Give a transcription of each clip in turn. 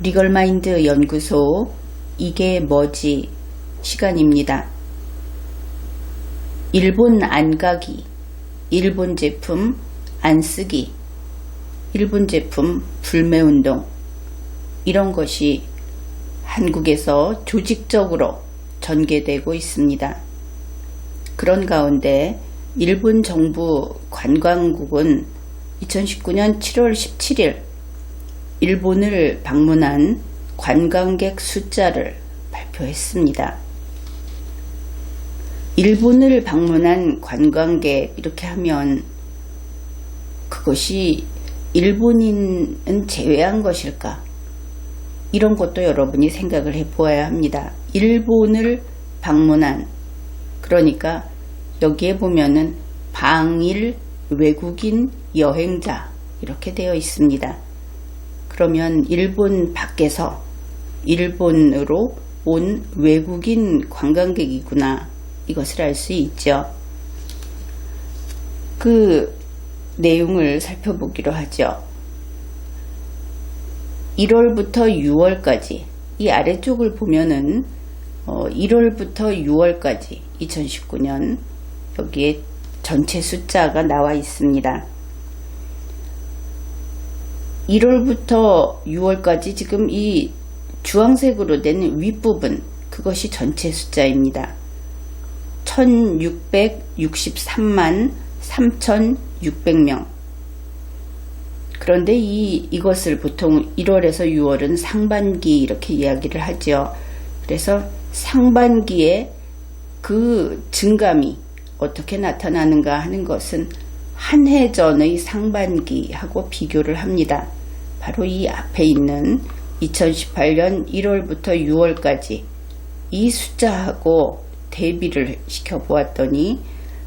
리걸마인드 연구소 이게 뭐지 시간입니다. 일본 안 가기, 일본 제품 안 쓰기, 일본 제품 불매운동, 이런 것이 한국에서 조직적으로 전개되고 있습니다. 그런 가운데 일본 정부 관광국은 2019년 7월 17일 일본을 방문한 관광객 숫자를 발표했습니다. 일본을 방문한 관광객, 이렇게 하면 그것이 일본인은 제외한 것일까? 이런 것도 여러분이 생각을 해보아야 합니다. 일본을 방문한, 그러니까 여기에 보면은 방일 외국인 여행자 이렇게 되어 있습니다. 그러면 일본 밖에서 일본으로 온 외국인 관광객이구나, 이것을 알 수 있죠. 그 내용을 살펴보기로 하죠. 1월부터 6월까지, 이 아래쪽을 보면은 1월부터 6월까지 2019년 여기에 전체 숫자가 나와 있습니다. 1월부터 6월까지 지금 이 주황색으로 된 윗부분, 그것이 전체 숫자입니다. 1663만 3600명. 그런데 이것을 보통 1월에서 6월은 상반기 이렇게 이야기를 하죠. 그래서 상반기에 그 증감이 어떻게 나타나는가 하는 것은 한 해 전의 상반기하고 비교를 합니다. 바로 이 앞에 있는 2018년 1월부터 6월까지 이 숫자하고 대비를 시켜보았더니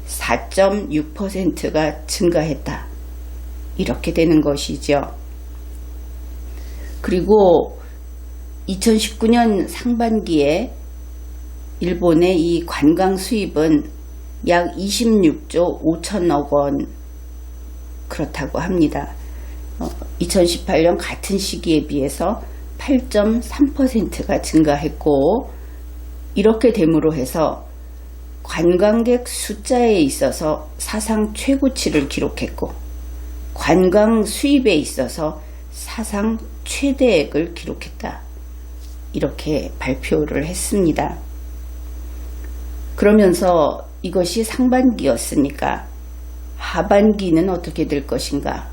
4.6%가 증가했다, 이렇게 되는 것이죠. 그리고 2019년 상반기에 일본의 이 관광 수입은 약 26조 5천억 원 그렇다고 합니다. 2018년 같은 시기에 비해서 8.3%가 증가했고, 이렇게 됨으로 해서 관광객 숫자에 있어서 사상 최고치를 기록했고, 관광 수입에 있어서 사상 최대액을 기록했다, 이렇게 발표를 했습니다. 그러면서 이것이 상반기였으니까 하반기는 어떻게 될 것인가?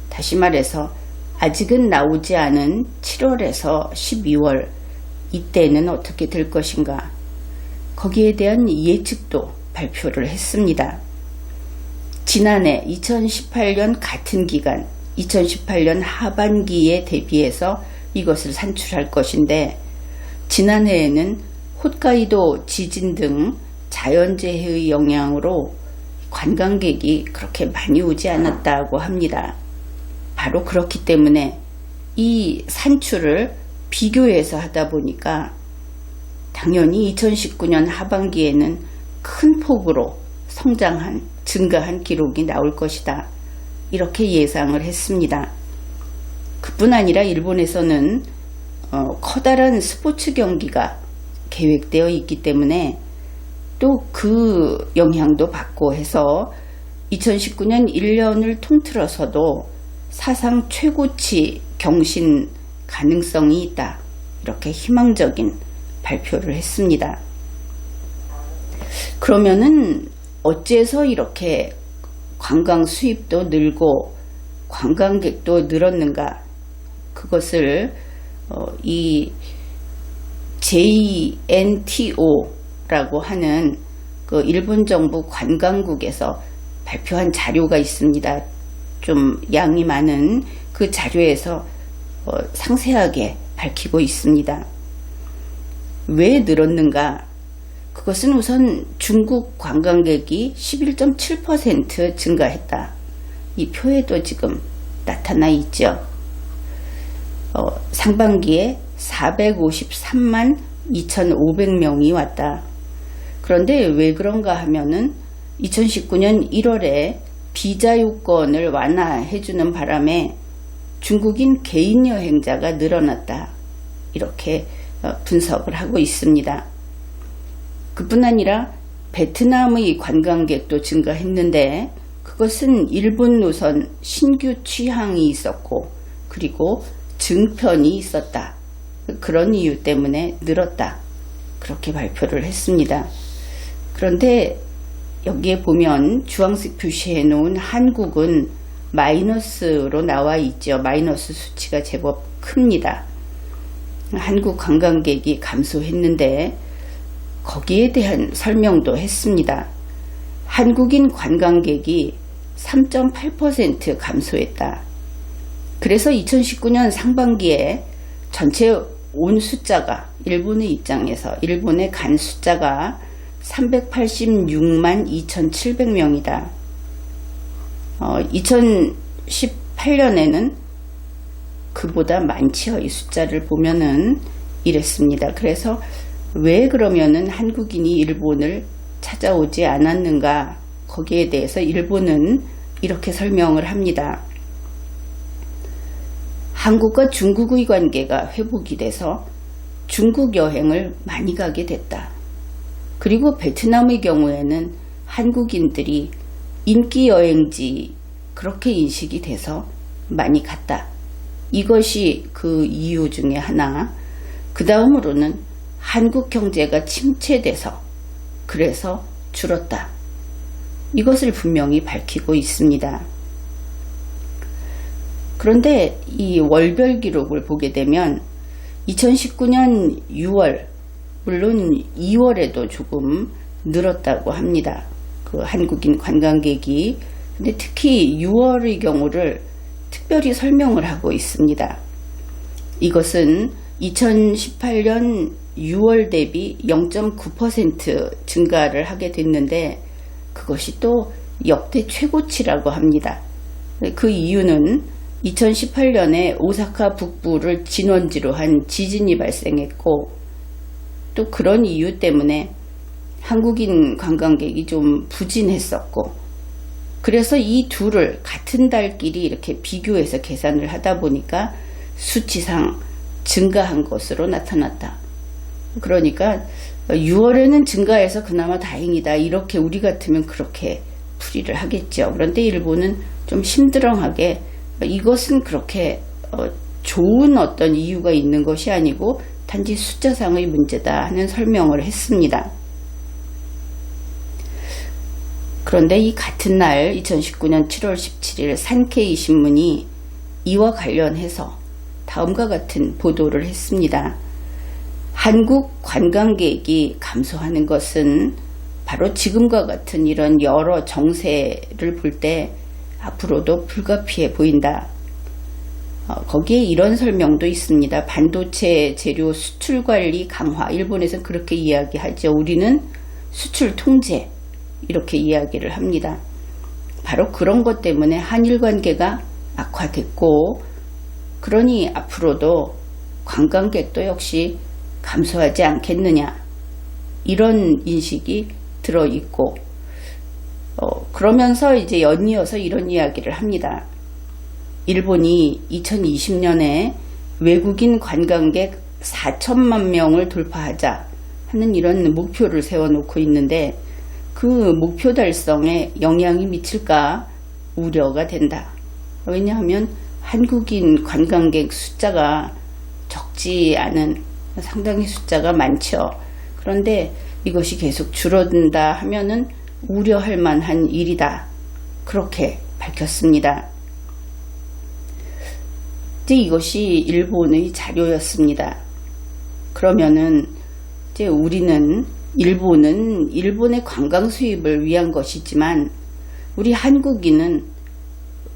다시 말해서 아직은 나오지 않은 7월에서 12월, 이때는 어떻게 될 것인가? 거기에 대한 예측도 발표를 했습니다. 지난해 2018년 같은 기간, 2018년 하반기에 대비해서 이것을 산출할 것인데, 지난해에는 홋카이도 지진 등 자연재해의 영향으로 관광객이 그렇게 많이 오지 않았다고 합니다. 바로 그렇기 때문에 이 산출을 비교해서 하다 보니까 당연히 2019년 하반기에는 큰 폭으로 증가한 기록이 나올 것이다, 이렇게 예상을 했습니다. 그뿐 아니라 일본에서는 커다란 스포츠 경기가 계획되어 있기 때문에 또 그 영향도 받고 해서 2019년 1년을 통틀어서도 사상 최고치 경신 가능성이 있다, 이렇게 희망적인 발표를 했습니다. 그러면은 어째서 이렇게 관광 수입도 늘고 관광객도 늘었는가? 그것을 이 JNTO라고 하는 그 일본 정부 관광국에서 발표한 자료가 있습니다. 좀 양이 많은 그 자료에서 상세하게 밝히고 있습니다. 왜 늘었는가? 그것은 우선 중국 관광객이 11.7% 증가했다. 이 표에도 지금 나타나 있죠. 상반기에 453만 2,500명이 왔다. 그런데 왜 그런가 하면은 2019년 1월에 비자 요건을 완화해주는 바람에 중국인 개인 여행자가 늘어났다. 이렇게 분석을 하고 있습니다. 그뿐 아니라 베트남의 관광객도 증가했는데 그것은 일본 노선 신규 취항이 있었고 그리고 증편이 있었다. 그런 이유 때문에 늘었다. 그렇게 발표를 했습니다. 그런데 여기에 보면 주황색 표시해 놓은 한국은 마이너스로 나와 있죠. 마이너스 수치가 제법 큽니다. 한국 관광객이 감소했는데 거기에 대한 설명도 했습니다. 한국인 관광객이 3.8% 감소했다. 그래서 2019년 상반기에 전체 온 숫자가 일본의 입장에서 일본에 간 숫자가 386만 2,700명이다. 2018년에는 그보다 많지요. 이 숫자를 보면은 이랬습니다. 그래서 왜 그러면은 한국인이 일본을 찾아오지 않았는가? 거기에 대해서 일본은 이렇게 설명을 합니다. 한국과 중국의 관계가 회복이 돼서 중국 여행을 많이 가게 됐다. 그리고 베트남의 경우에는 한국인들이 인기 여행지 그렇게 인식이 돼서 많이 갔다. 이것이 그 이유 중에 하나. 그 다음으로는 한국 경제가 침체돼서 그래서 줄었다. 이것을 분명히 밝히고 있습니다. 그런데 이 월별 기록을 보게 되면 2019년 6월, 물론 2월에도 조금 늘었다고 합니다. 그 한국인 관광객이. 근데 특히 6월의 경우를 특별히 설명을 하고 있습니다. 이것은 2018년 6월 대비 0.9% 증가를 하게 됐는데 그것이 또 역대 최고치라고 합니다. 그 이유는 2018년에 오사카 북부를 진원지로 한 지진이 발생했고 또 그런 이유 때문에 한국인 관광객이 좀 부진했었고 그래서 이 둘을 같은 달끼리 이렇게 비교해서 계산을 하다 보니까 수치상 증가한 것으로 나타났다. 그러니까 6월에는 증가해서 그나마 다행이다. 이렇게 우리 같으면 그렇게 풀이를 하겠죠. 그런데 일본은 좀 심드렁하게 이것은 그렇게 좋은 어떤 이유가 있는 것이 아니고 단지 숫자상의 문제다 하는 설명을 했습니다. 그런데 이 같은 날 2019년 7월 17일 산케이 신문이 이와 관련해서 다음과 같은 보도를 했습니다. 한국 관광객이 감소하는 것은 바로 지금과 같은 이런 여러 정세를 볼 때 앞으로도 불가피해 보인다. 거기에 이런 설명도 있습니다. 반도체 재료 수출 관리 강화. 일본에서는 그렇게 이야기하죠. 우리는 수출 통제. 이렇게 이야기를 합니다. 바로 그런 것 때문에 한일 관계가 악화됐고 그러니 앞으로도 관광객도 역시 감소하지 않겠느냐 이런 인식이 들어있고 그러면서 이제 연이어서 이런 이야기를 합니다. 일본이 2020년에 외국인 관광객 4천만 명을 돌파하자 하는 이런 목표를 세워놓고 있는데 그 목표 달성에 영향이 미칠까 우려가 된다. 왜냐하면 한국인 관광객 숫자가 적지 않은 상당히 숫자가 많죠. 그런데 이것이 계속 줄어든다 하면은 우려할 만한 일이다. 그렇게 밝혔습니다. 이제 이것이 일본의 자료였습니다. 그러면은 이제 우리는 일본은 일본의 관광 수입을 위한 것이지만 우리 한국인은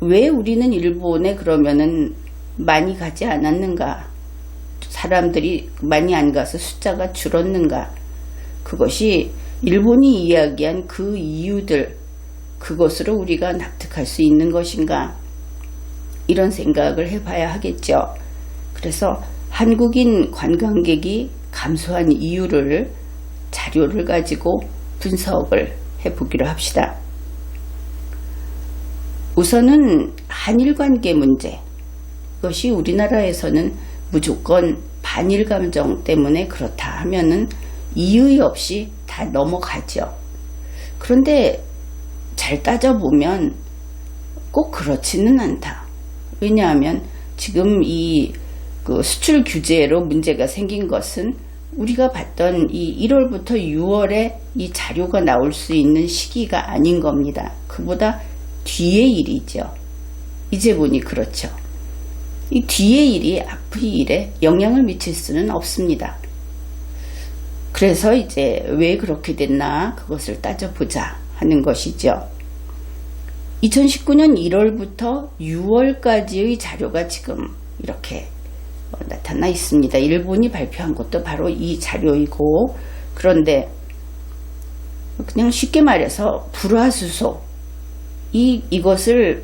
왜 우리는 일본에 그러면은 많이 가지 않았는가? 사람들이 많이 안 가서 숫자가 줄었는가? 그것이 일본이 이야기한 그 이유들, 그것으로 우리가 납득할 수 있는 것인가? 이런 생각을 해봐야 하겠죠. 그래서 한국인 관광객이 감소한 이유를 자료를 가지고 분석을 해보기로 합시다. 우선은 한일 관계 문제, 그것이 우리나라에서는 무조건 반일 감정 때문에 그렇다 하면은 이의 없이 다 넘어가죠. 그런데 잘 따져보면 꼭 그렇지는 않다. 왜냐하면 지금 그 수출 규제로 문제가 생긴 것은 우리가 봤던 이 1월부터 6월에 이 자료가 나올 수 있는 시기가 아닌 겁니다. 그보다 뒤의 일이죠. 이제 보니 그렇죠. 이 뒤의 일이 앞의 일에 영향을 미칠 수는 없습니다. 그래서 이제 왜 그렇게 됐나 그것을 따져보자 하는 것이죠. 2019년 1월부터 6월까지의 자료가 지금 이렇게 나타나 있습니다. 일본이 발표한 것도 바로 이 자료이고, 그런데 그냥 쉽게 말해서 불화수소 이것을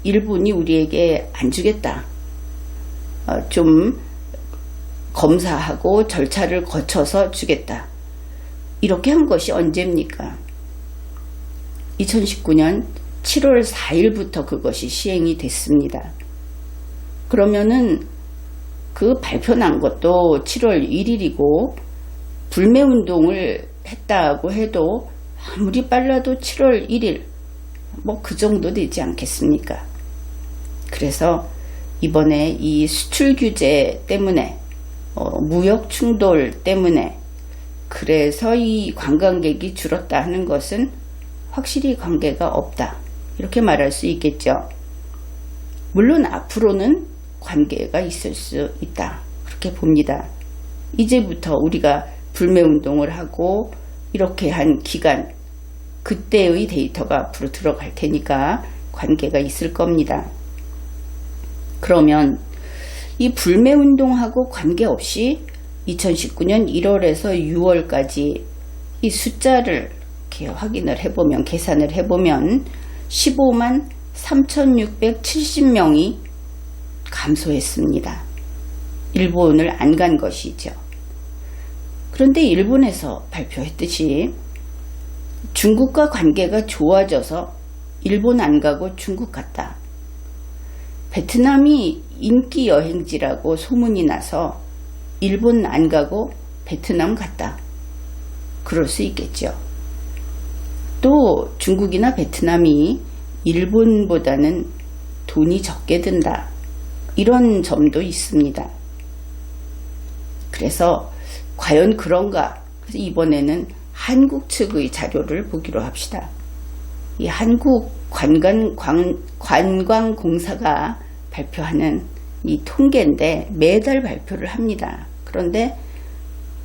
일본이 우리에게 안 주겠다. 좀 검사하고 절차를 거쳐서 주겠다. 이렇게 한 것이 언제입니까? 2019년 7월 4일부터 그것이 시행이 됐습니다. 그러면은 그 발표 난 것도 7월 1일이고 불매운동을 했다고 해도 아무리 빨라도 7월 1일 뭐 그 정도 되지 않겠습니까? 그래서 이번에 이 수출 규제 때문에 무역 충돌 때문에 그래서 이 관광객이 줄었다 하는 것은 확실히 관계가 없다. 이렇게 말할 수 있겠죠. 물론 앞으로는 관계가 있을 수 있다. 그렇게 봅니다. 이제부터 우리가 불매운동을 하고 이렇게 한 기간, 그때의 데이터가 앞으로 들어갈 테니까 관계가 있을 겁니다. 그러면 이 불매운동하고 관계없이 2019년 1월에서 6월까지 이 숫자를 이렇게 확인을 해보면, 계산을 해보면 15만 3,670명이 감소했습니다. 일본을 안 간 것이죠. 그런데 일본에서 발표했듯이 중국과 관계가 좋아져서 일본 안 가고 중국 갔다. 베트남이 인기 여행지라고 소문이 나서 일본 안 가고 베트남 갔다. 그럴 수 있겠죠. 또 중국이나 베트남이 일본보다는 돈이 적게 든다. 이런 점도 있습니다. 그래서 과연 그런가? 그래서 이번에는 한국 측의 자료를 보기로 합시다. 이 한국 관광공사가 발표하는 이 통계인데 매달 발표를 합니다. 그런데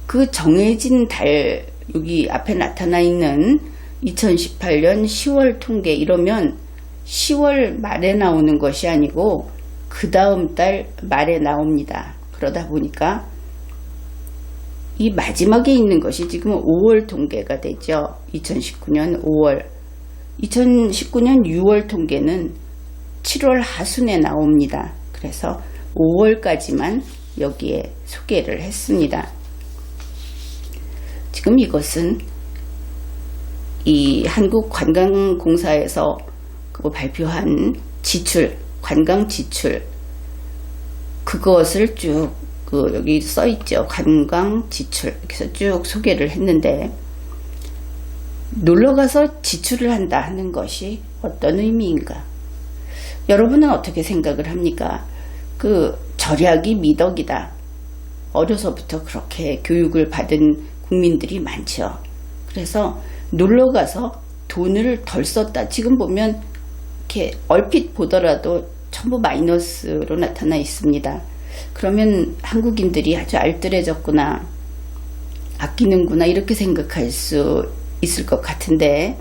그 정해진 달, 여기 앞에 나타나 있는 2018년 10월 통계 이러면 10월 말에 나오는 것이 아니고 그 다음 달 말에 나옵니다. 그러다 보니까 이 마지막에 있는 것이 지금 5월 통계가 되죠. 2019년 5월. 2019년 6월 통계는 7월 하순에 나옵니다. 그래서 5월까지만 여기에 소개를 했습니다. 지금 이것은 이 한국관광공사에서 발표한 지출, 관광 지출, 그것을 쭉 여기 써 있죠. 관광 지출. 그래서 쭉 소개를 했는데, 놀러가서 지출을 한다 하는 것이 어떤 의미인가? 여러분은 어떻게 생각을 합니까? 절약이 미덕이다. 어려서부터 그렇게 교육을 받은 국민들이 많죠. 그래서 놀러가서 돈을 덜 썼다. 지금 보면 이렇게 얼핏 보더라도 전부 마이너스로 나타나 있습니다. 그러면 한국인들이 아주 알뜰해졌구나, 아끼는구나, 이렇게 생각할 수 있을 것 같은데,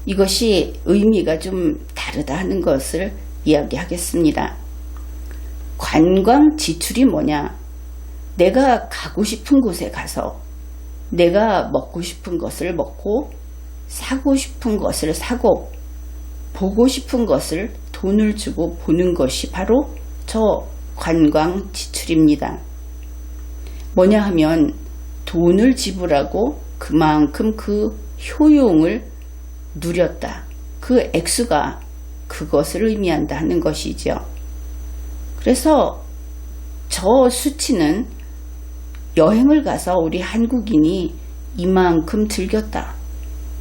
이것이 의미가 좀 다르다 하는 것을 이야기하겠습니다. 관광 지출이 뭐냐? 내가 가고 싶은 곳에 가서 내가 먹고 싶은 것을 먹고, 사고 싶은 것을 사고, 보고 싶은 것을 돈을 주고 보는 것이 바로 저 관광 지출입니다. 뭐냐 하면 돈을 지불하고 그만큼 그 효용을 누렸다. 그 액수가 그것을 의미한다 하는 것이죠. 그래서 저 수치는 여행을 가서 우리 한국인이 이만큼 즐겼다.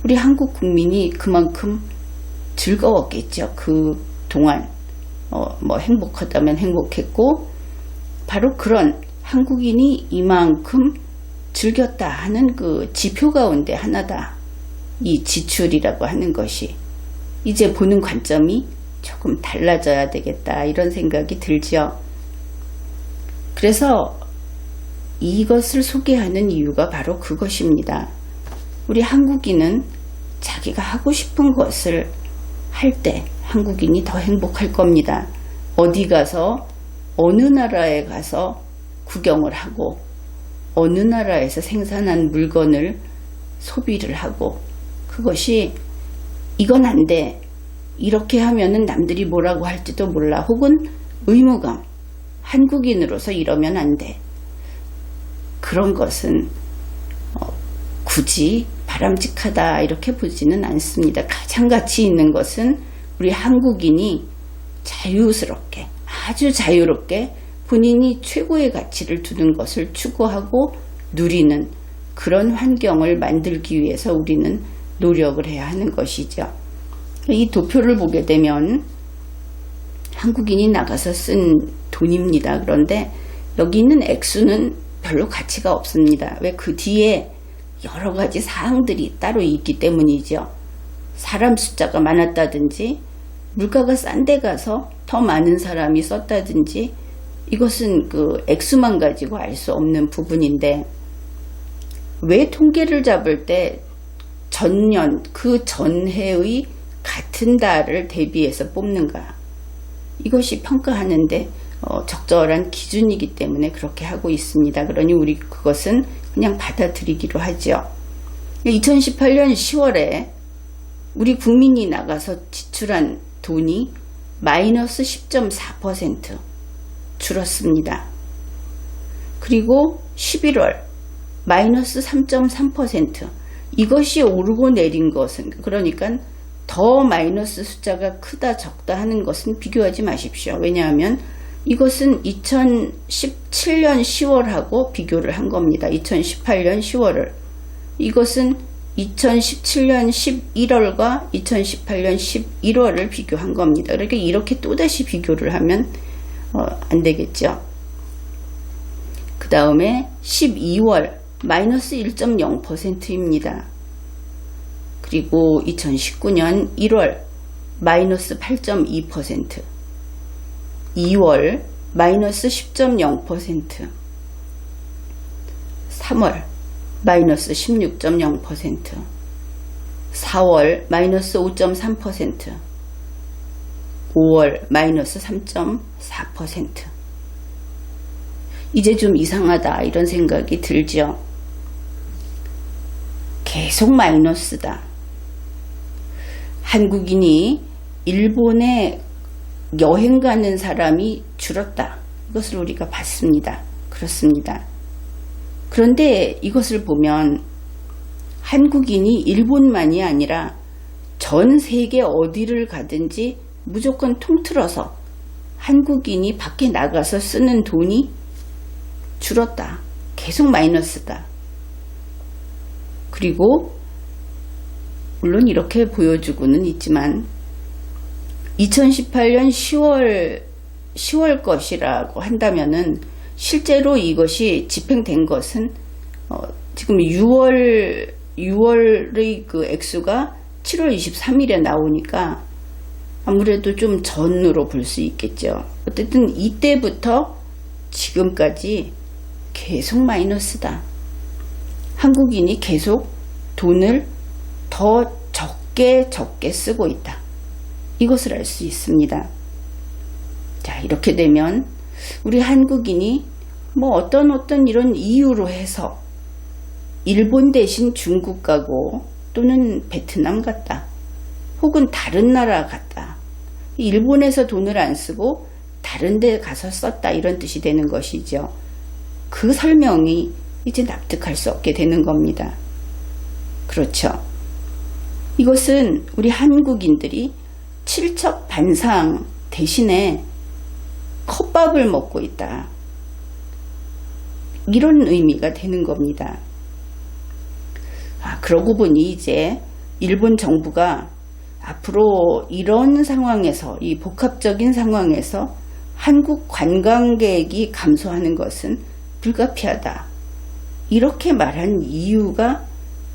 우리 한국 국민이 그만큼 즐거웠겠죠. 그 동안 뭐 행복하다면 행복했고, 바로 그런 한국인이 이만큼 즐겼다 하는 그 지표 가운데 하나다. 이 지출이라고 하는 것이. 이제 보는 관점이 조금 달라져야 되겠다, 이런 생각이 들죠. 그래서 이것을 소개하는 이유가 바로 그것입니다. 우리 한국인은 자기가 하고 싶은 것을 할 때 한국인이 더 행복할 겁니다. 어디 가서, 어느 나라에 가서 구경을 하고, 어느 나라에서 생산한 물건을 소비를 하고, 그것이 이건 안 돼, 이렇게 하면은 남들이 뭐라고 할지도 몰라, 혹은 의무감, 한국인으로서 이러면 안 돼, 그런 것은 굳이 바람직하다 이렇게 보지는 않습니다. 가장 가치 있는 것은 우리 한국인이 자유스럽게, 아주 자유롭게 본인이 최고의 가치를 두는 것을 추구하고 누리는 그런 환경을 만들기 위해서 우리는 노력을 해야 하는 것이죠. 이 도표를 보게 되면 한국인이 나가서 쓴 돈입니다. 그런데 여기 있는 액수는 별로 가치가 없습니다. 왜? 그 뒤에 여러 가지 사항들이 따로 있기 때문이죠. 사람 숫자가 많았다든지, 물가가 싼 데 가서 더 많은 사람이 썼다든지, 이것은 그 액수만 가지고 알 수 없는 부분인데, 왜 통계를 잡을 때 전년, 그 전해의 같은 달을 대비해서 뽑는가? 이것이 평가하는데 적절한 기준이기 때문에 그렇게 하고 있습니다. 그러니 우리 그것은 그냥 받아들이기로 하죠. 2018년 10월에 우리 국민이 나가서 지출한 돈이 마이너스 10.4% 줄었습니다. 그리고 11월 마이너스 3.3%, 이것이 오르고 내린 것은, 그러니까 더 마이너스 숫자가 크다 적다 하는 것은 비교하지 마십시오. 왜냐하면 이것은 2017년 10월하고 비교를 한 겁니다. 2018년 10월을. 이것은 2017년 11월과 2018년 11월을 비교한 겁니다. 그러니까 이렇게 또다시 비교를 하면 안 되겠죠. 그 다음에 12월 마이너스 1.0%입니다. 그리고 2019년 1월 마이너스 8.2%, 2월 마이너스 10.0%, 3월 마이너스 16.0%, 4월 마이너스 5.3%, 5월 마이너스 3.4%. 이제 좀 이상하다 이런 생각이 들죠. 계속 마이너스다. 한국인이 일본에 여행 가는 사람이 줄었다. 이것을 우리가 봤습니다. 그렇습니다. 그런데 이것을 보면 한국인이 일본만이 아니라 전 세계 어디를 가든지 무조건 통틀어서 한국인이 밖에 나가서 쓰는 돈이 줄었다. 계속 마이너스다. 그리고 물론 이렇게 보여주고는 있지만 2018년 10월 것이라고 한다면은 실제로 이것이 집행된 것은 지금 6월의 그 액수가 7월 23일에 나오니까 아무래도 좀 전으로 볼 수 있겠죠. 어쨌든 이때부터 지금까지 계속 마이너스다. 한국인이 계속 돈을 더 적게 쓰고 있다. 이것을 알 수 있습니다. 자, 이렇게 되면 우리 한국인이 뭐 어떤 이런 이유로 해서 일본 대신 중국 가고 또는 베트남 갔다. 혹은 다른 나라 갔다. 일본에서 돈을 안 쓰고 다른 데 가서 썼다. 이런 뜻이 되는 것이죠. 그 설명이 이제 납득할 수 없게 되는 겁니다. 그렇죠. 이것은 우리 한국인들이 칠첩 반상 대신에 컵밥을 먹고 있다. 이런 의미가 되는 겁니다. 그러고 보니 이제 일본 정부가 앞으로 이런 상황에서, 이 복합적인 상황에서 한국 관광객이 감소하는 것은 불가피하다, 이렇게 말한 이유가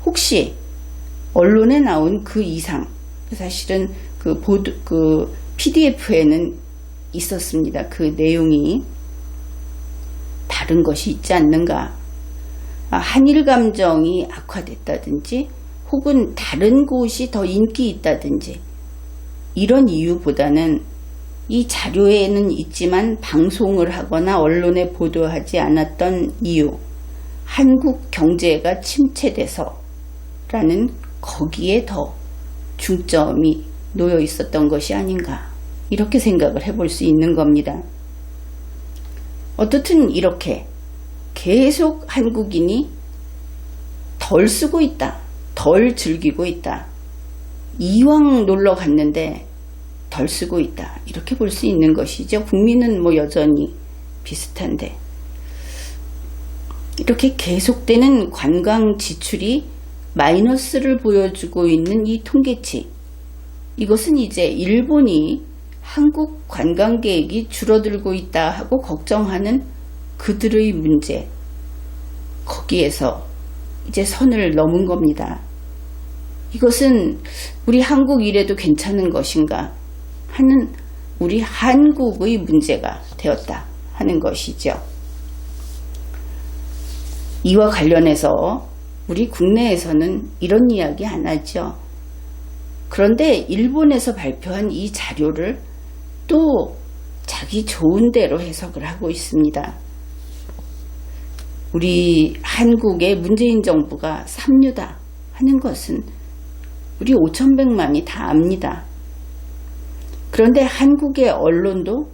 혹시 언론에 나온 그 이상, 사실은 그 PDF에는 있었습니다. 그 내용이 다른 것이 있지 않는가. 한일 감정이 악화됐다든지 혹은 다른 곳이 더 인기 있다든지 이런 이유보다는 이 자료에는 있지만 방송을 하거나 언론에 보도하지 않았던 이유, 한국 경제가 침체돼서 라는 거기에 더 중점이 놓여 있었던 것이 아닌가, 이렇게 생각을 해볼 수 있는 겁니다. 어떻든 이렇게 계속 한국인이 덜 쓰고 있다, 덜 즐기고 있다, 이왕 놀러 갔는데 덜 쓰고 있다, 이렇게 볼 수 있는 것이죠. 국민은 뭐 여전히 비슷한데, 이렇게 계속되는 관광 지출이 마이너스를 보여주고 있는 이 통계치, 이것은 이제 일본이 한국 관광객이 줄어들고 있다 하고 걱정하는 그들의 문제, 거기에서 이제 선을 넘은 겁니다. 이것은 우리 한국 이래도 괜찮은 것인가 하는 우리 한국의 문제가 되었다 하는 것이죠. 이와 관련해서 우리 국내에서는 이런 이야기 안 하죠. 그런데 일본에서 발표한 이 자료를 또 자기 좋은 대로 해석을 하고 있습니다. 우리 한국의 문재인 정부가 삼류다 하는 것은 우리 5,100만이 다 압니다. 그런데 한국의 언론도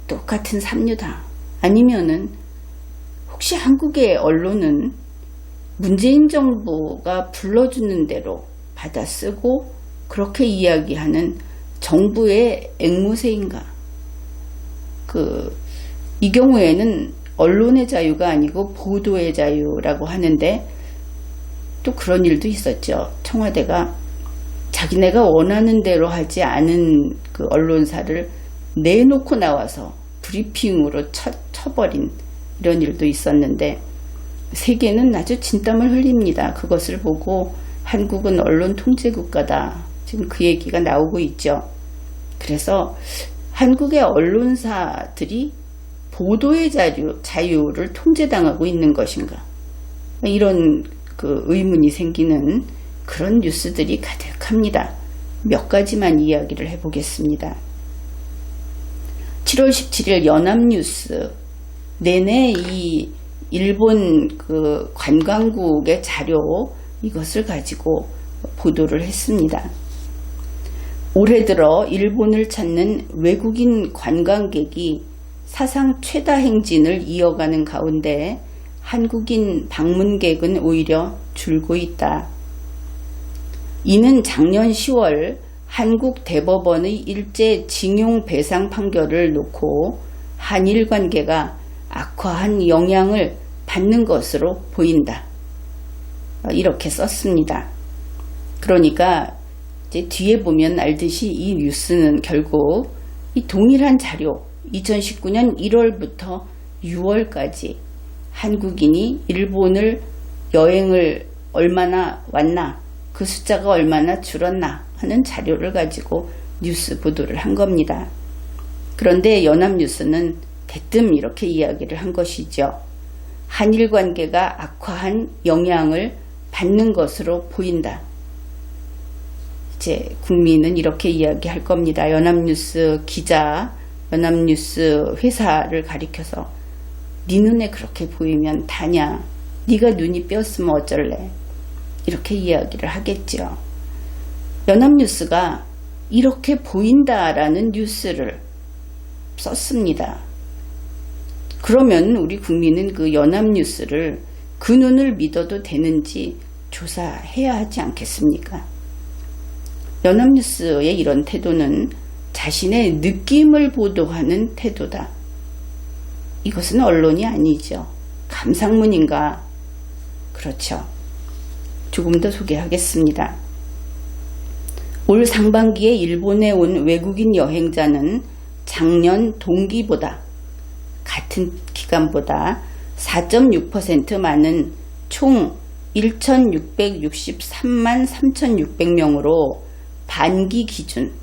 똑같은 삼류다, 아니면은 혹시 한국의 언론은 문재인 정부가 불러주는 대로 받아 쓰고 그렇게 이야기하는 정부의 앵무새인가? 이 경우에는 언론의 자유가 아니고 보도의 자유라고 하는데, 또 그런 일도 있었죠. 청와대가 자기네가 원하는 대로 하지 않은 그 언론사를 내놓고 나와서 브리핑으로 쳐버린 이런 일도 있었는데, 세계는 아주 진땀을 흘립니다. 그것을 보고 한국은 언론 통제 국가다, 지금 그 얘기가 나오고 있죠. 그래서 한국의 언론사들이 보도의 자유를 통제당하고 있는 것인가, 이런 그 의문이 생기는 그런 뉴스들이 가득합니다. 몇 가지만 이야기를 해보겠습니다. 7월 17일 연합뉴스 내내 이 일본 그 관광국의 자료, 이것을 가지고 보도를 했습니다. 올해 들어 일본을 찾는 외국인 관광객이 사상 최다 행진을 이어가는 가운데 한국인 방문객은 오히려 줄고 있다. 이는 작년 10월 한국 대법원의 일제 징용 배상 판결을 놓고 한일 관계가 악화한 영향을 받는 것으로 보인다, 이렇게 썼습니다. 그러니까 이제 뒤에 보면 알듯이 이 뉴스는 결국 이 동일한 자료, 2019년 1월부터 6월까지 한국인이 일본을 여행을 얼마나 왔나, 그 숫자가 얼마나 줄었나 하는 자료를 가지고 뉴스 보도를 한 겁니다. 그런데 연합뉴스는 대뜸 이렇게 이야기를 한 것이죠. 한일 관계가 악화한 영향을 받는 것으로 보인다. 이제 국민은 이렇게 이야기할 겁니다. 연합뉴스 기자, 연합뉴스 회사를 가리켜서 네 눈에 그렇게 보이면 다냐, 네가 눈이 뼈으면 어쩔래, 이렇게 이야기를 하겠죠. 연합뉴스가 이렇게 보인다라는 뉴스를 썼습니다. 그러면 우리 국민은 그 연합뉴스를 그 눈을 믿어도 되는지 조사해야 하지 않겠습니까? 연합뉴스의 이런 태도는 자신의 느낌을 보도하는 태도다. 이것은 언론이 아니죠. 감상문인가? 그렇죠. 조금 더 소개하겠습니다. 올 상반기에 일본에 온 외국인 여행자는 작년 동기보다 같은 기간보다 4.6% 많은 총 1,663만 3,600명으로 반기 기준,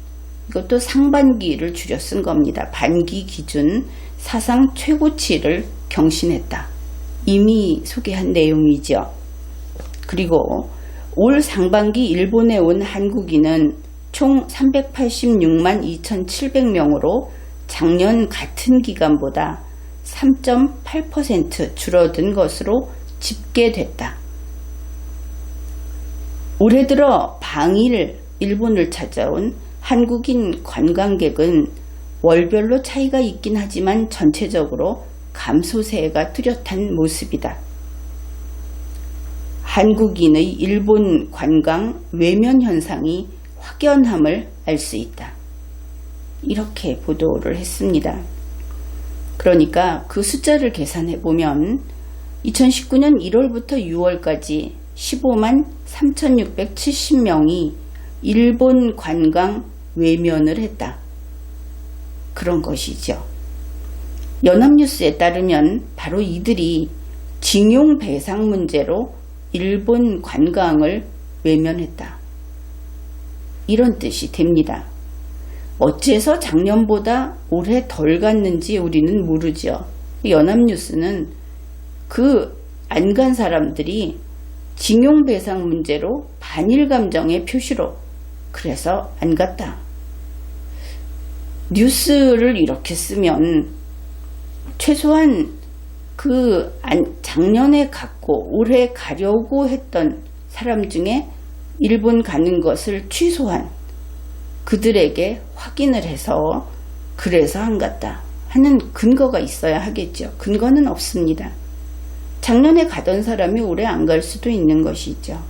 이것도 상반기를 줄여 쓴 겁니다. 반기 기준 사상 최고치를 경신했다. 이미 소개한 내용이죠. 그리고 올 상반기 일본에 온 한국인은 총 386만 2,700명으로 작년 같은 기간보다 3.8% 줄어든 것으로 집계됐다. 올해 들어 방일 일본을 찾아온 한국인 관광객은 월별로 차이가 있긴 하지만 전체적으로 감소세가 뚜렷한 모습이다. 한국인의 일본 관광 외면 현상이 확연함을 알 수 있다. 이렇게 보도를 했습니다. 그러니까 그 숫자를 계산해 보면 2019년 1월부터 6월까지 15만 3,670명이 일본 관광 외면을 했다. 그런 것이죠. 연합뉴스에 따르면 바로 이들이 징용 배상 문제로 일본 관광을 외면했다. 이런 뜻이 됩니다. 어째서 작년보다 올해 덜 갔는지 우리는 모르죠. 연합뉴스는 그 안 간 사람들이 징용 배상 문제로 반일 감정의 표시로 그래서 안 갔다. 뉴스를 이렇게 쓰면 최소한 그 작년에 갔고 올해 가려고 했던 사람 중에 일본 가는 것을 취소한 그들에게 확인을 해서 그래서 안 갔다 하는 근거가 있어야 하겠죠. 근거는 없습니다. 작년에 가던 사람이 올해 안 갈 수도 있는 것이죠.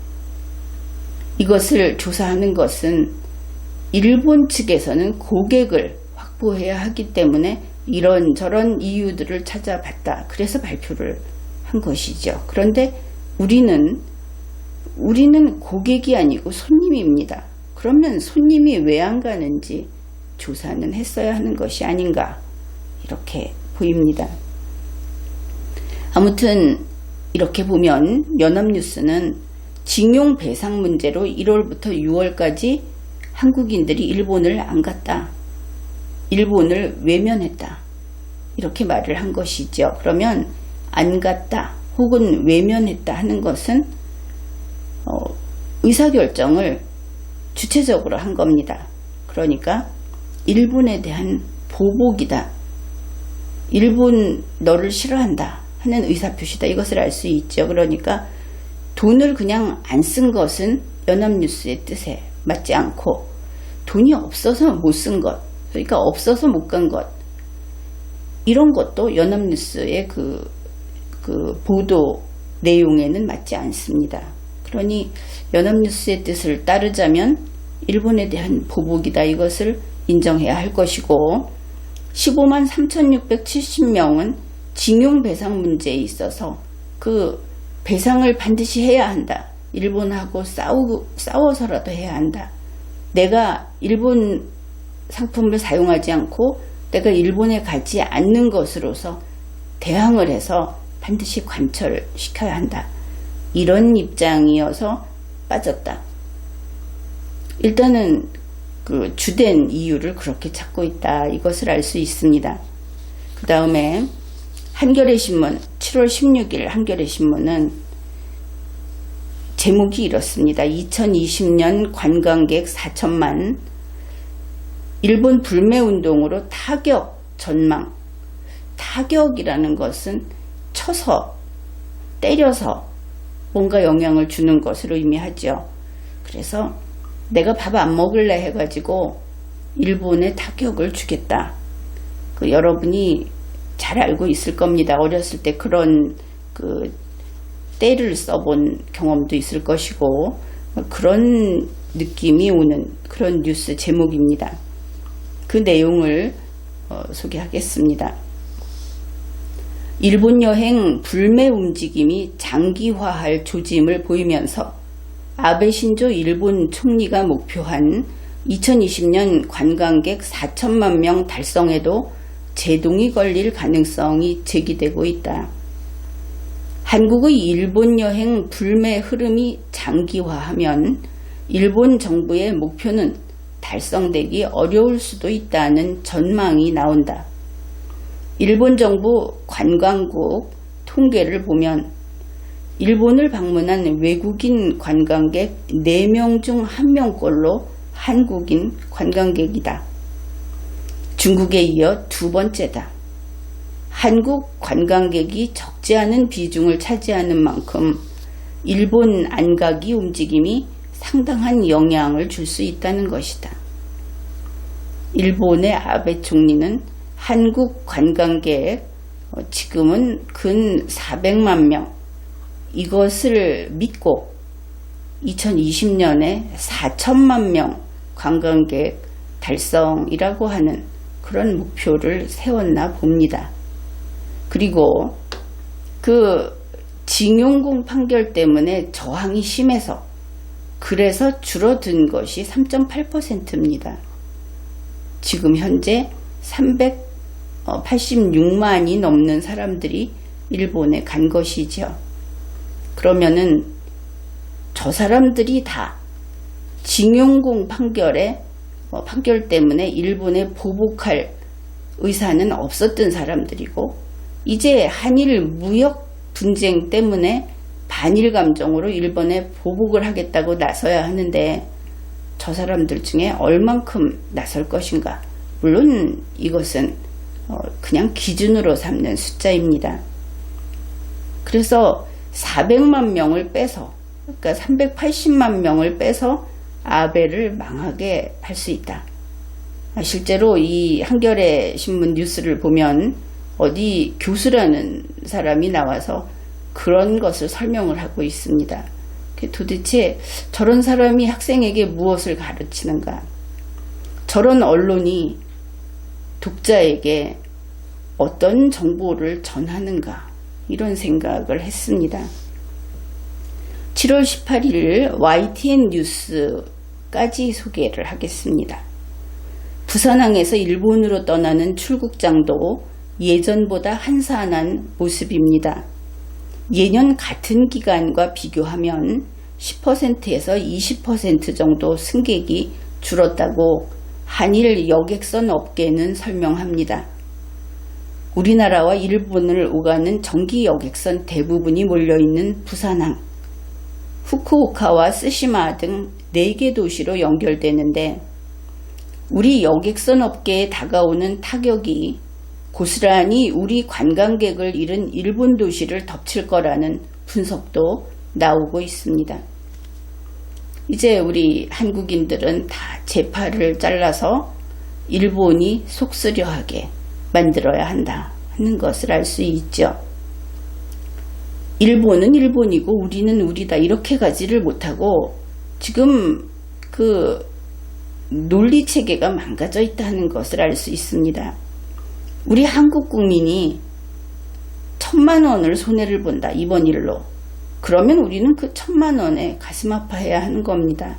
이것을 조사하는 것은 일본 측에서는 고객을 확보해야 하기 때문에 이런저런 이유들을 찾아봤다. 그래서 발표를 한 것이죠. 그런데 우리는 고객이 아니고 손님입니다. 그러면 손님이 왜 안 가는지 조사는 했어야 하는 것이 아닌가 이렇게 보입니다. 아무튼 이렇게 보면 연합뉴스는 징용 배상 문제로 1월부터 6월까지 한국인들이 일본을 안 갔다. 일본을 외면했다. 이렇게 말을 한 것이죠. 그러면 안 갔다 혹은 외면했다 하는 것은 의사결정을 주체적으로 한 겁니다. 그러니까 일본에 대한 보복이다. 일본 너를 싫어한다 하는 의사표시다. 이것을 알 수 있죠. 그러니까 돈을 그냥 안 쓴 것은 연합뉴스의 뜻에 맞지 않고 돈이 없어서 못 쓴 것, 그러니까 없어서 못 간 것, 이런 것도 연합뉴스의 그 보도 내용에는 맞지 않습니다. 그러니 연합뉴스의 뜻을 따르자면 일본에 대한 보복이다. 이것을 인정해야 할 것이고 15만 3,670명은 징용배상 문제에 있어서 그 배상을 반드시 해야 한다. 일본하고 싸워서라도 해야 한다. 내가 일본 상품을 사용하지 않고 내가 일본에 가지 않는 것으로서 대항을 해서 반드시 관철시켜야 한다. 이런 입장이어서 빠졌다. 일단은 그 주된 이유를 그렇게 찾고 있다. 이것을 알 수 있습니다. 그 다음에 한겨레 신문 7월 16일 한겨레 신문은 제목이 이렇습니다. 2020년 관광객 4천만, 일본 불매운동으로 타격 전망. 타격이라는 것은 쳐서 때려서 뭔가 영향을 주는 것으로 의미하죠. 그래서 내가 밥 안 먹을래 해가지고 일본에 타격을 주겠다. 여러분이 잘 알고 있을 겁니다. 어렸을 때 그런 때를 써본 경험도 있을 것이고 그런 느낌이 오는 그런 뉴스 제목입니다. 그 내용을 소개하겠습니다. 일본 여행 불매 움직임이 장기화할 조짐을 보이면서 아베 신조 일본 총리가 목표한 2020년 관광객 4천만 명 달성에도 제동이 걸릴 가능성이 제기되고 있다. 한국의 일본 여행 불매 흐름이 장기화하면 일본 정부의 목표는 달성되기 어려울 수도 있다는 전망이 나온다. 일본 정부 관광국 통계를 보면 일본을 방문한 외국인 관광객 4명 중 1명꼴로 한국인 관광객이다. 중국에 이어 두 번째다. 한국 관광객이 적지 않은 비중을 차지하는 만큼 일본 안가기 움직임이 상당한 영향을 줄 수 있다는 것이다. 일본의 아베 총리는 한국 관광객 지금은 근 400만 명 이것을 믿고 2020년에 4천만 명 관광객 달성이라고 하는 그런 목표를 세웠나 봅니다. 그리고 그 징용공 판결 때문에 저항이 심해서 그래서 줄어든 것이 3.8%입니다. 지금 현재 386만이 넘는 사람들이 일본에 간 것이죠. 그러면은 저 사람들이 다 징용공 판결 때문에 일본에 보복할 의사는 없었던 사람들이고 이제 한일 무역 분쟁 때문에 반일 감정으로 일본에 보복을 하겠다고 나서야 하는데 저 사람들 중에 얼만큼 나설 것인가. 물론 이것은 그냥 기준으로 삼는 숫자입니다. 그래서 400만 명을 빼서 그러니까 380만 명을 빼서 아베를 망하게 할 수 있다. 실제로 이 한겨레 신문 뉴스를 보면 어디 교수라는 사람이 나와서 그런 것을 설명을 하고 있습니다. 도대체 저런 사람이 학생에게 무엇을 가르치는가? 저런 언론이 독자에게 어떤 정보를 전하는가? 이런 생각을 했습니다. 7월 18일 YTN 뉴스까지 소개를 하겠습니다. 부산항에서 일본으로 떠나는 출국장도 예전보다 한산한 모습입니다. 예년 같은 기간과 비교하면 10%에서 20% 정도 승객이 줄었다고 한일 여객선 업계는 설명합니다. 우리나라와 일본을 오가는 정기 여객선 대부분이 몰려있는 부산항, 후쿠오카와 쓰시마 등 4개 도시로 연결되는데 우리 여객선 업계에 다가오는 타격이 고스란히 우리 관광객을 잃은 일본 도시를 덮칠 거라는 분석도 나오고 있습니다. 이제 우리 한국인들은 다 제팔을 잘라서 일본이 속쓰려하게 만들어야 한다 하는 것을 알 수 있죠. 일본은 일본이고 우리는 우리다 이렇게 가지를 못하고 지금 그 논리체계가 망가져 있다는 것을 알 수 있습니다. 우리 한국 국민이 1,000만 원을 손해를 본다 이번 일로. 그러면 우리는 그 1,000만 원에 가슴 아파해야 하는 겁니다.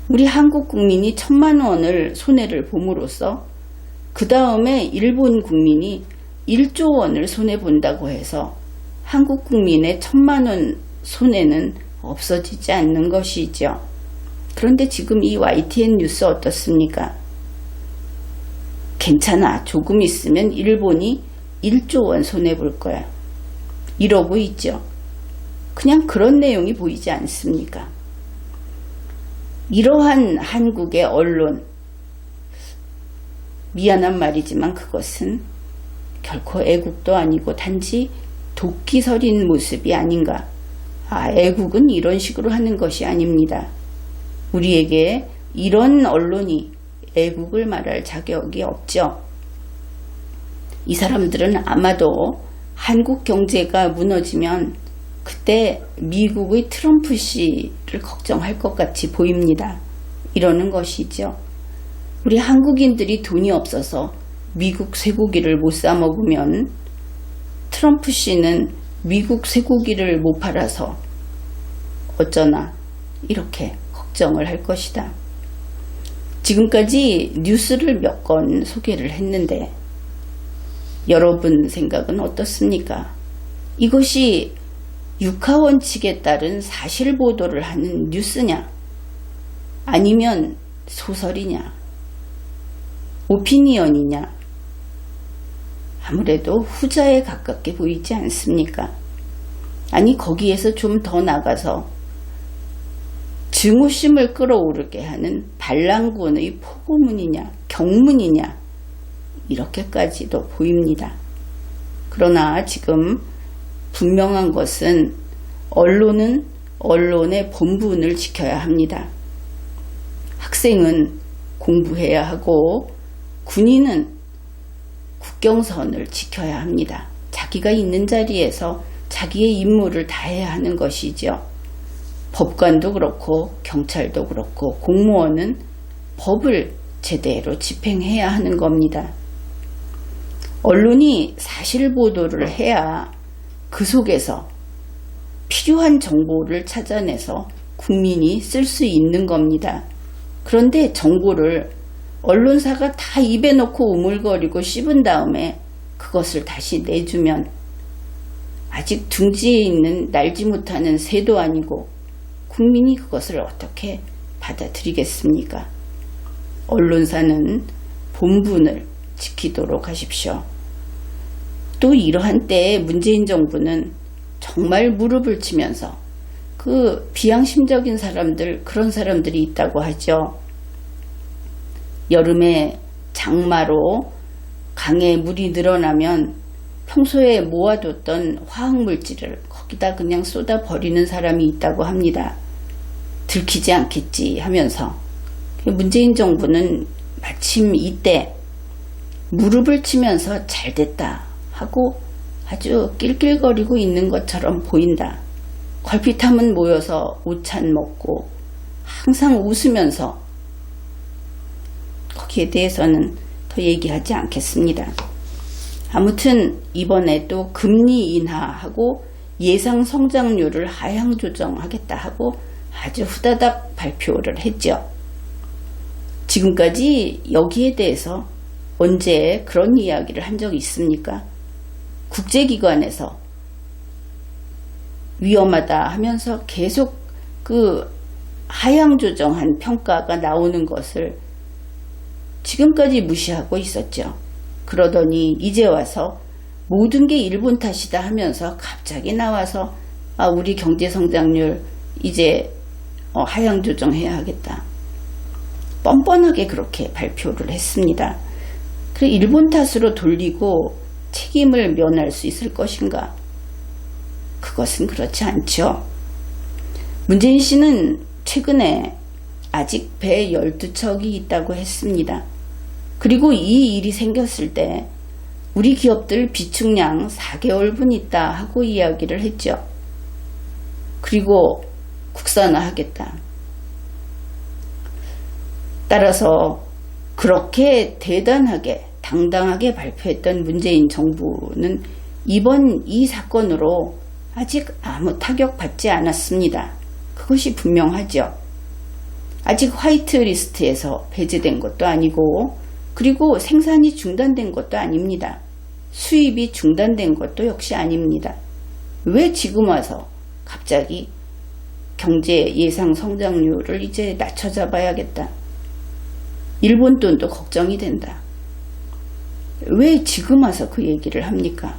우리 한국 국민이 1,000만 원을 손해를 봄으로써 그 다음에 일본 국민이 1조 원을 손해본다고 해서 한국 국민의 1,000만 원 손해는 없어지지 않는 것이죠. 그런데 지금 이 YTN 뉴스 어떻습니까? 괜찮아. 조금 있으면 일본이 1조 원 손해볼 거야. 이러고 있죠. 그냥 그런 내용이 보이지 않습니까? 이러한 한국의 언론, 미안한 말이지만 그것은 결코 애국도 아니고 단지 도끼서린 모습이 아닌가. 애국은 이런 식으로 하는 것이 아닙니다. 우리에게 이런 언론이 애국을 말할 자격이 없죠. 이 사람들은 아마도 한국 경제가 무너지면 그때 미국의 트럼프 씨를 걱정할 것 같이 보입니다. 이러는 것이죠. 우리 한국인들이 돈이 없어서 미국 쇠고기를 못 사 먹으면 트럼프 씨는 미국 쇠고기를 못 팔아서 어쩌나 이렇게 걱정을 할 것이다. 지금까지 뉴스를 몇 건 소개를 했는데 여러분 생각은 어떻습니까? 이것이 육하원칙에 따른 사실 보도를 하는 뉴스냐? 아니면 소설이냐? 오피니언이냐? 아무래도 후자에 가깝게 보이지 않습니까? 아니 거기에서 좀 더 나가서 증오심을 끌어오르게 하는 반란군의 포고문이냐 경문이냐 이렇게까지도 보입니다. 그러나 지금 분명한 것은 언론은 언론의 본분을 지켜야 합니다. 학생은 공부해야 하고 군인은 국경선을 지켜야 합니다. 자기가 있는 자리에서 자기의 임무를 다해야 하는 것이죠. 법관도 그렇고 경찰도 그렇고 공무원은 법을 제대로 집행해야 하는 겁니다. 언론이 사실 보도를 해야 그 속에서 필요한 정보를 찾아내서 국민이 쓸 수 있는 겁니다. 그런데 정보를 언론사가 다 입에 넣고 우물거리고 씹은 다음에 그것을 다시 내주면 아직 둥지에 있는 날지 못하는 새도 아니고 국민이 그것을 어떻게 받아들이겠습니까? 언론사는 본분을 지키도록 하십시오. 또 이러한 때에 문재인 정부는 정말 무릎을 치면서 그 비양심적인 사람들, 그런 사람들이 있다고 하죠. 여름에 장마로 강에 물이 늘어나면 평소에 모아뒀던 화학물질을 거기다 그냥 쏟아 버리는 사람이 있다고 합니다. 들키지 않겠지 하면서. 문재인 정부는 마침 이때 무릎을 치면서 잘됐다 하고 아주 낄낄거리고 있는 것처럼 보인다. 걸핏하면 모여서 오찬 먹고 항상 웃으면서 거기에 대해서는 더 얘기하지 않겠습니다. 아무튼 이번에도 금리 인하하고 예상 성장률을 하향 조정하겠다 하고 아주 후다닥 발표를 했죠. 지금까지 여기에 대해서 언제 그런 이야기를 한 적이 있습니까? 국제기관에서 위험하다 하면서 계속 그 하향 조정한 평가가 나오는 것을 지금까지 무시하고 있었죠. 그러더니 이제 와서 모든 게 일본 탓이다 하면서 갑자기 나와서 우리 경제성장률 이제 하향 조정해야 하겠다. 뻔뻔하게 그렇게 발표를 했습니다. 그래 일본 탓으로 돌리고 책임을 면할 수 있을 것인가? 그것은 그렇지 않죠. 문재인 씨는 최근에 아직 배 12척이 있다고 했습니다. 그리고 이 일이 생겼을 때 우리 기업들 비축량 4개월분 있다 하고 이야기를 했죠. 그리고 국산화하겠다. 따라서 그렇게 대단하게 당당하게 발표했던 문재인 정부는 이번 이 사건으로 아직 아무 타격받지 않았습니다. 그것이 분명하죠. 아직 화이트리스트에서 배제된 것도 아니고 그리고 생산이 중단된 것도 아닙니다. 수입이 중단된 것도 역시 아닙니다. 왜 지금 와서 갑자기 경제 예상 성장률을 이제 낮춰 잡아야겠다. 일본 돈도 걱정이 된다. 왜 지금 와서 그 얘기를 합니까?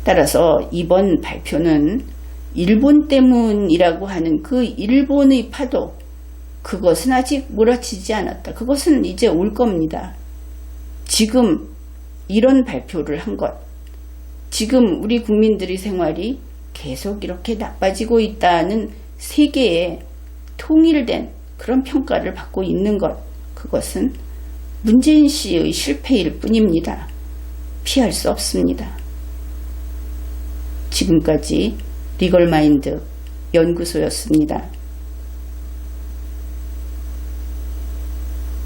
따라서 이번 발표는 일본 때문이라고 하는 그 일본의 파도, 그것은 아직 몰아치지 않았다. 그것은 이제 올 겁니다. 지금 이런 발표를 한 것, 지금 우리 국민들의 생활이 계속 이렇게 나빠지고 있다는 세계의 통일된 그런 평가를 받고 있는 것, 그것은 문재인 씨의 실패일 뿐입니다. 피할 수 없습니다. 지금까지 리걸마인드 연구소였습니다.